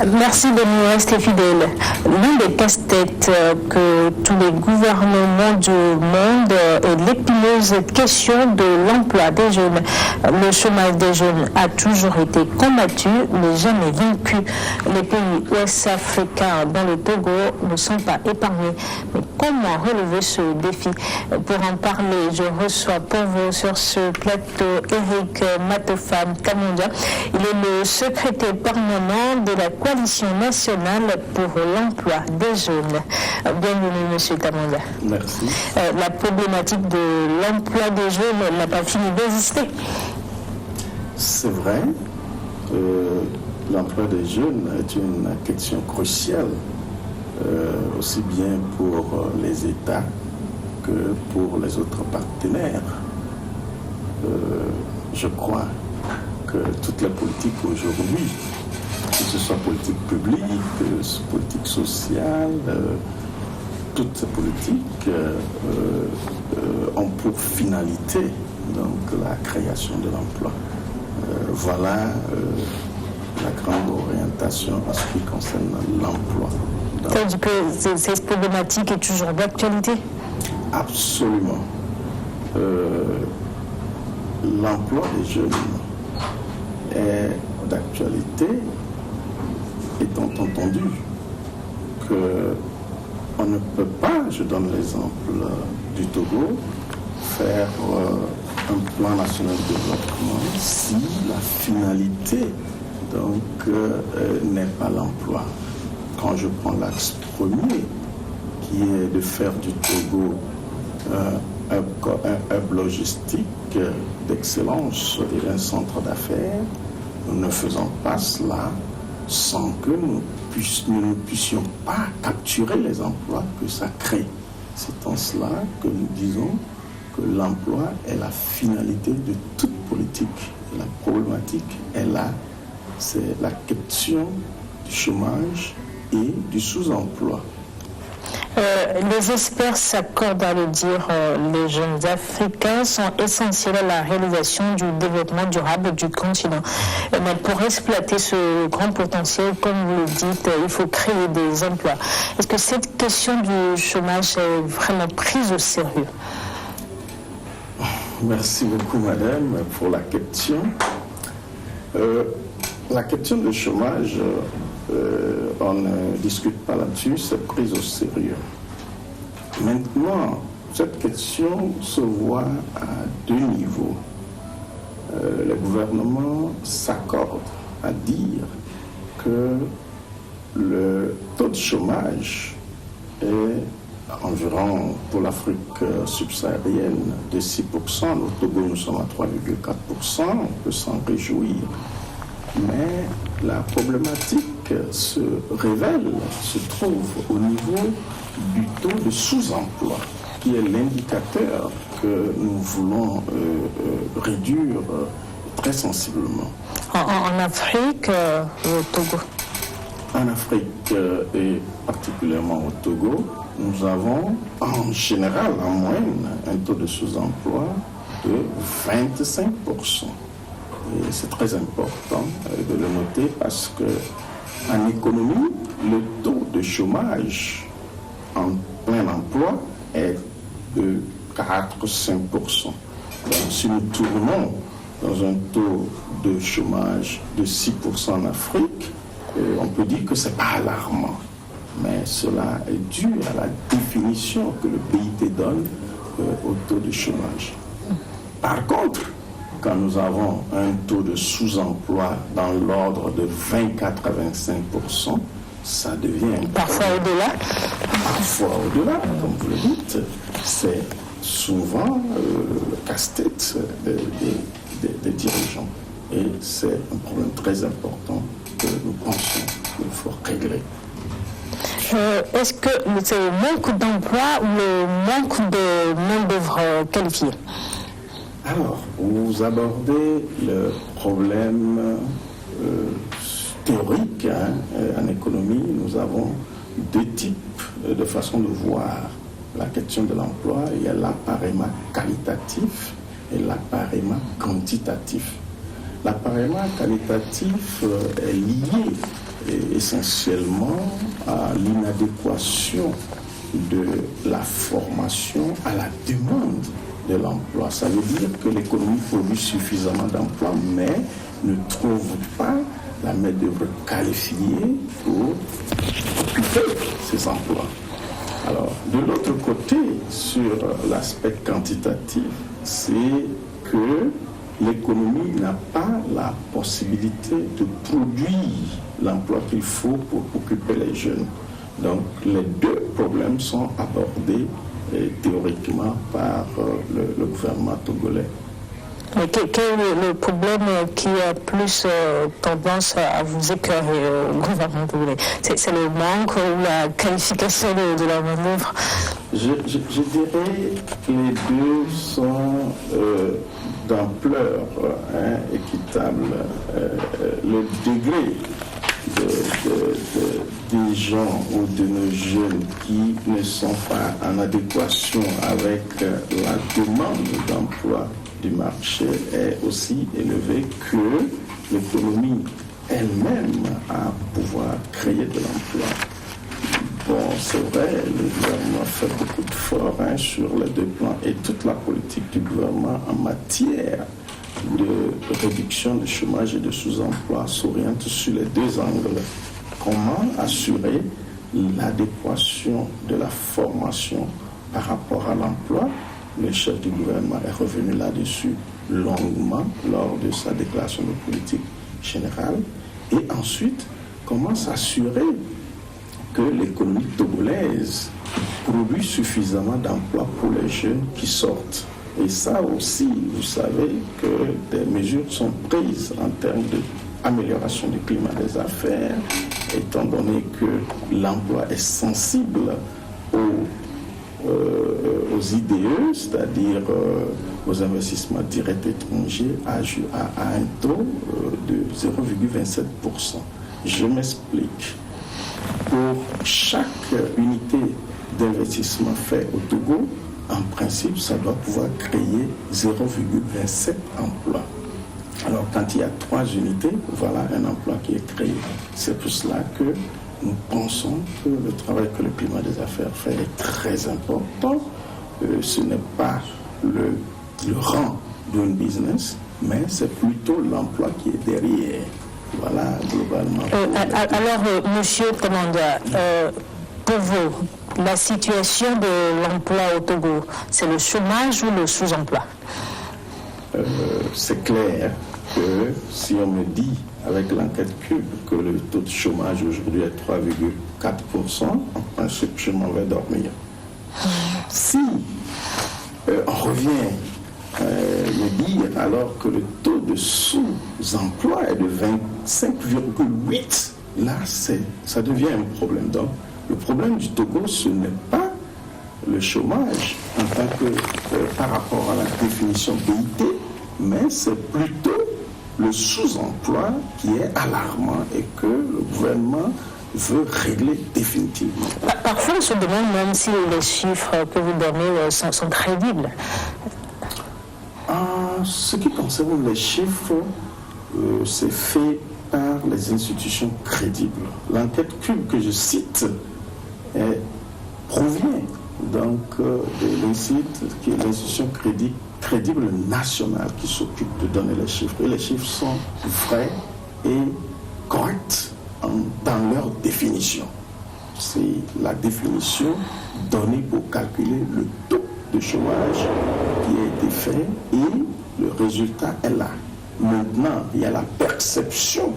Merci de nous rester fidèles. L'un des casse-têtes que tous les gouvernements du monde est l'épineuse question de l'emploi des jeunes. Le chômage des jeunes a toujours été combattu, mais jamais vaincu. Les pays ouest africains, dont le Togo, ne sont pas épargnés. Mais comment relever ce défi? Pour en parler, je reçois pour vous sur ce plateau Eric Matofam Kamondia. Il est le secrétaire permanent de la Coalition nationale pour l'emploi des jeunes. Bienvenue, Monsieur Kamondia. Merci. La problématique de l'emploi des jeunes n'a pas fini d'exister. C'est vrai, l'emploi des jeunes est une question cruciale, aussi bien pour les États que pour les autres partenaires. Je crois que toutes les politiques aujourd'hui, que ce soit politique publique, politique sociale, toutes ces politiques ont pour finalité donc la création de l'emploi. Voilà la grande orientation en ce qui concerne l'emploi. C'est-à-dire que cette problématique est toujours d'actualité? Absolument. L'emploi des jeunes est d'actualité, étant entendu qu'on ne peut pas, je donne l'exemple du Togo, faire un plan national de développement si la finalité donc n'est pas l'emploi. Quand je prends l'axe premier, qui est de faire du Togo un hub logistique d'excellence et un centre d'affaires, nous ne faisons pas cela sans que nous ne puissions pas capturer les emplois que ça crée. C'est en cela que nous disons que l'emploi est la finalité de toute politique. Et la problématique est là, c'est la question du chômage et du sous-emploi. Les experts s'accordent à le dire, les jeunes Africains sont essentiels à la réalisation du développement durable du continent. Mais pour exploiter ce grand potentiel, comme vous le dites, il faut créer des emplois. Est-ce que cette question du chômage est vraiment prise au sérieux? Merci beaucoup, madame, pour la question. La question du chômage, on ne discute pas là-dessus, c'est prise au sérieux. Maintenant, cette question se voit à deux niveaux. Le gouvernement s'accorde à dire que le taux de chômage est environ, pour l'Afrique subsaharienne, de 6%. Au Togo, nous sommes à 3,4%. On peut s'en réjouir. Mais la problématique se révèle, se trouve au niveau du taux de sous-emploi, qui est l'indicateur que nous voulons réduire très sensiblement. En Afrique, au Togo? En Afrique et particulièrement au Togo, nous avons en général, en moyenne, un taux de sous-emploi de 25%. Et c'est très important de le noter parce que en économie, le taux de chômage en plein emploi est de 4-5%. Donc si nous tournons dans un taux de chômage de 6% en Afrique, on peut dire que ce n'est pas alarmant. Mais cela est dû à la définition que le PIT donne au taux de chômage. Par contre, quand nous avons un taux de sous-emploi dans l'ordre de 24 à 25%, ça devient... Parfois au-delà. Parfois au-delà, comme vous le dites. C'est souvent le casse-tête des dirigeants. Et c'est un problème très important que nous pensons qu'il faut régler. Est-ce que c'est le manque d'emploi ou le manque de main-d'œuvre qualifiée? Alors, vous abordez le problème théorique. En économie, nous avons deux types de façons de voir la question de l'emploi. Il y a l'appareillement qualitatif et l'appareillement quantitatif. L'appareillement qualitatif est lié essentiellement à l'inadéquation de la formation à la demande de l'emploi. Ça veut dire que l'économie produit suffisamment d'emplois, mais ne trouve pas la main-d'œuvre qualifiée pour occuper ces emplois. Alors, de l'autre côté, sur l'aspect quantitatif, c'est que l'économie n'a pas la possibilité de produire l'emploi qu'il faut pour occuper les jeunes. Donc, les deux problèmes sont abordés théoriquement par le gouvernement togolais. Quel est le problème qui a plus tendance à vous éclairer au gouvernement togolais? C'est le manque ou la qualification de la main-d'œuvre? Je dirais que les deux sont d'ampleur équitable. Le degré des gens ou de nos jeunes qui ne sont pas en adéquation avec la demande d'emploi du marché est aussi élevé que l'économie elle-même à pouvoir créer de l'emploi. Bon, c'est vrai, le gouvernement fait beaucoup d'efforts sur les deux plans et toute la politique du gouvernement en matière de réduction du chômage et de sous-emploi s'oriente sur les deux angles. Comment assurer l'adéquation de la formation par rapport à l'emploi? Le chef du gouvernement est revenu là-dessus longuement lors de sa déclaration de politique générale. Et ensuite, comment s'assurer que l'économie togolaise produit suffisamment d'emplois pour les jeunes qui sortent. Et ça aussi, vous savez que des mesures sont prises en termes d'amélioration du climat des affaires, étant donné que l'emploi est sensible aux IDE, c'est-à-dire aux investissements directs étrangers à un taux de 0,27%. Je m'explique. Pour chaque unité d'investissement fait au Togo, en principe, ça doit pouvoir créer 0,27 emplois. Alors, quand il y a 3 unités, voilà un emploi qui est créé. C'est pour cela que nous pensons que le travail que le climat des affaires fait est très important. Ce n'est pas le rang d'un business, mais c'est plutôt l'emploi qui est derrière. Voilà, globalement. Alors, monsieur le commandant, pour vous, la situation de l'emploi au Togo, c'est le chômage ou le sous-emploi? C'est clair que si on me dit, avec l'enquête Cube, que le taux de chômage aujourd'hui est 3,4%, en principe, je m'en vais dormir. Si on revient me dire alors que le taux de sous-emploi est de 25,8, là, ça devient un problème. Donc, le problème du Togo, ce n'est pas le chômage en tant que par rapport à la définition BIT, mais c'est plutôt le sous-emploi qui est alarmant et que le gouvernement veut régler définitivement. Parfois, on se demande même si les chiffres que vous donnez sont crédibles. En ce qui concerne les chiffres, c'est fait par les institutions crédibles. L'enquête Cube que je cite provient donc de l'INSEAD, qui est l'institution crédible nationale qui s'occupe de donner les chiffres. Et les chiffres sont vrais et corrects dans leur définition. C'est la définition donnée pour calculer le taux de chômage qui a été fait et le résultat est là. Maintenant, il y a la perception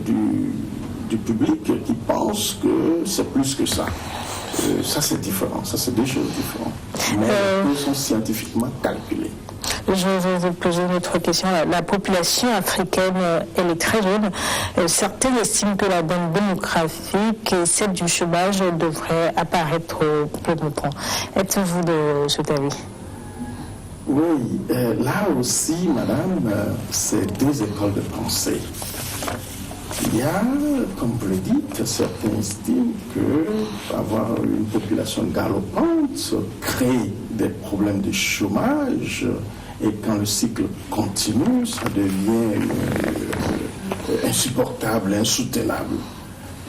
du public qui pense que c'est plus que ça. Ça, c'est différent. Ça, c'est deux choses différentes. Mais elles sont scientifiquement calculées. Je vais vous poser une autre question. La population africaine, elle est très jeune. Certains estiment que la donne démographique et celle du chômage devrait apparaître plus longtemps. Êtes-vous de cet avis? Oui, là aussi, madame, c'est deux écoles de pensée. Il y a, comme vous le dites, certains estiment que avoir une population galopante crée des problèmes de chômage et quand le cycle continue, ça devient insupportable, insoutenable.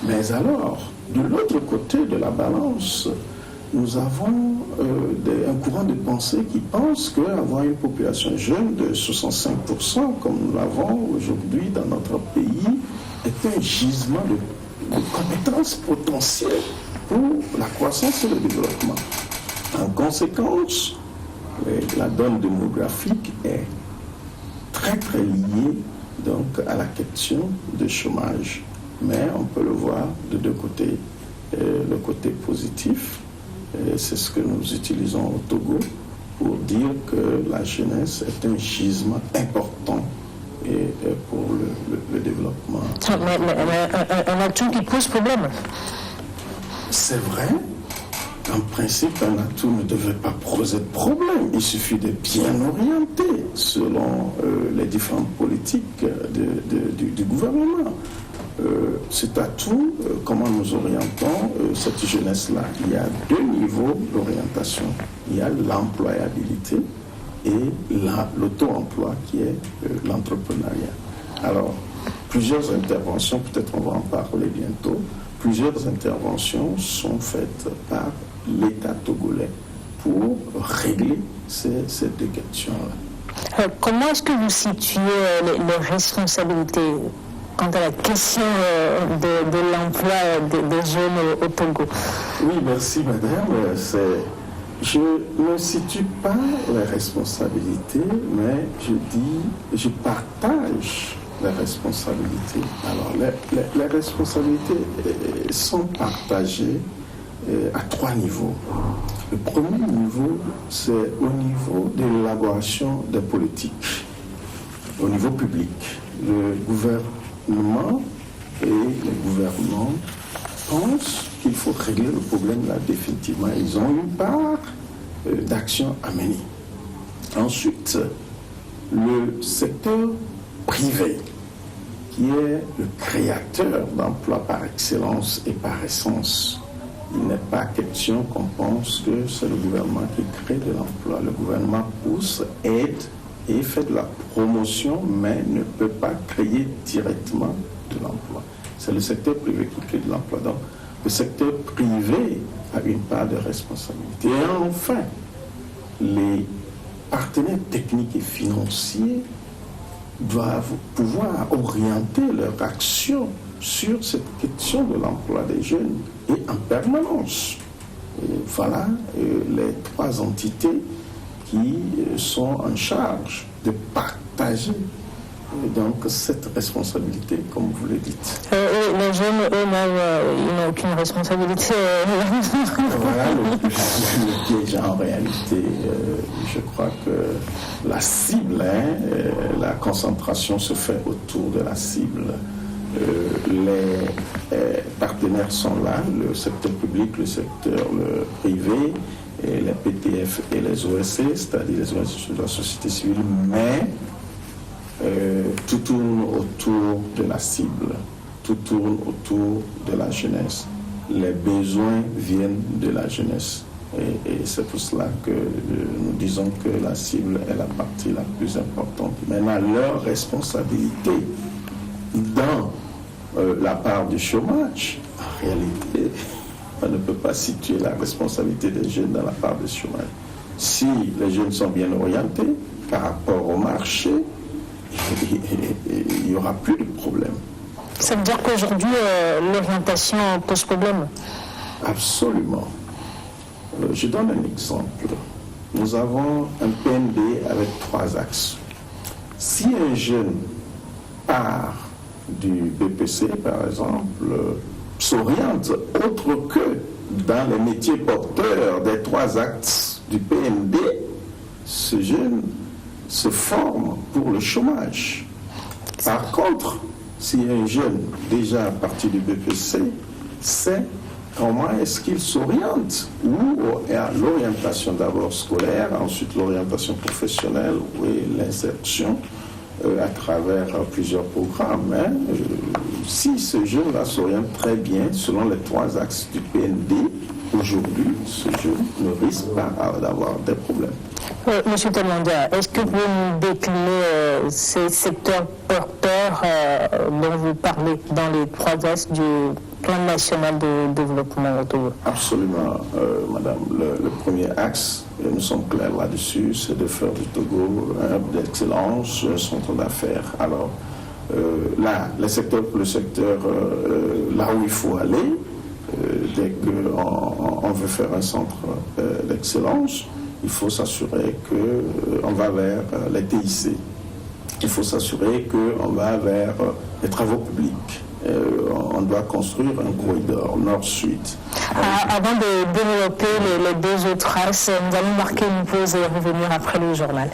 Mais alors, de l'autre côté de la balance, nous avons un courant de pensée qui pense qu'avoir une population jeune de 65%, comme nous l'avons aujourd'hui dans notre pays, est un gisement de compétences potentielles pour la croissance et le développement. En conséquence, la donne démographique est très très liée donc, à la question du chômage. Mais on peut le voir de deux côtés. Le côté positif, c'est ce que nous utilisons au Togo pour dire que la jeunesse est un gisement important pour le développement. Mais un atout qui pose problème. C'est vrai. En principe, un atout ne devait pas poser de problème. Il suffit de bien orienter selon les différentes politiques du gouvernement. Cet atout, comment nous orientons cette jeunesse-là? Il y a deux niveaux d'orientation. Il y a l'employabilité et l'auto-emploi qui est l'entrepreneuriat. Alors, plusieurs interventions, peut-être on va en parler bientôt, plusieurs interventions sont faites par l'État togolais pour régler ces deux questions-là. Comment est-ce que vous situez les responsabilités quant à la question de l'emploi des jeunes au Togo? Oui, merci madame. Je ne situe pas les responsabilités, mais je partage les responsabilités. Alors, les responsabilités sont partagées à trois niveaux. Le premier niveau, c'est au niveau de l'élaboration des politiques, au niveau public. Le gouvernement et les gouvernements pensent qu'il faut régler le problème là définitivement. Ils ont une part d'action à mener. Ensuite, le secteur privé, qui est le créateur d'emplois par excellence et par essence. Il n'est pas question qu'on pense que c'est le gouvernement qui crée de l'emploi. Le gouvernement pousse, aide et fait de la promotion, mais ne peut pas créer directement de l'emploi. C'est le secteur privé qui crée de l'emploi. Donc, le secteur privé a une part de responsabilité. Et enfin, les partenaires techniques et financiers doivent pouvoir orienter leur action sur cette question de l'emploi des jeunes et en permanence. Et voilà les trois entités qui sont en charge de partager donc cette responsabilité, comme vous le dites. Les jeunes, eux, ils n'ont aucune responsabilité. Voilà le piège en réalité. Je crois que la cible, la concentration se fait autour de la cible. Les partenaires sont là, le secteur public, le secteur privé, et les PTF et les OSC, c'est-à-dire les organisations de la société civile, mais tout tourne autour de la cible, tout tourne autour de la jeunesse. Les besoins viennent de la jeunesse. Et c'est pour cela que nous disons que la cible est la partie la plus importante. Maintenant, leur responsabilité dans la part du chômage, en réalité, on ne peut pas situer la responsabilité des jeunes dans la part du chômage. Si les jeunes sont bien orientés par rapport au marché, il n'y aura plus de problème. Ça veut dire qu'aujourd'hui, l'orientation pose problème? Absolument. Je donne un exemple. Nous avons un PND avec 3 axes. Si un jeune part du BPC, par exemple, s'oriente autre que dans les métiers porteurs des 3 axes du PND, ce jeune se forme pour le chômage. Par contre, si un jeune déjà à partir du BPC sait comment est-ce qu'il s'oriente, ou à l'orientation d'abord scolaire, ensuite l'orientation professionnelle et l'insertion à travers plusieurs programmes. Si ce jeune-là s'oriente très bien selon les 3 axes du PND, aujourd'hui, ce jeune ne risque pas d'avoir des problèmes. Monsieur Temandia, est-ce que vous nous déclinez ces secteurs porteurs secteurs dont vous parlez dans les 3 axes du plan national de développement au Togo? Absolument, madame. Le premier axe, et nous sommes clairs là-dessus, c'est de faire du Togo un hub d'excellence, un centre d'affaires. Alors, là, le secteur, là où il faut aller, dès qu'on veut faire un centre d'excellence, il faut s'assurer qu'on va vers les TIC. Il faut s'assurer qu'on va vers les travaux publics. On doit construire un corridor nord-sud. Avant de développer les 2 autres axes, nous allons marquer une pause et revenir après le journal.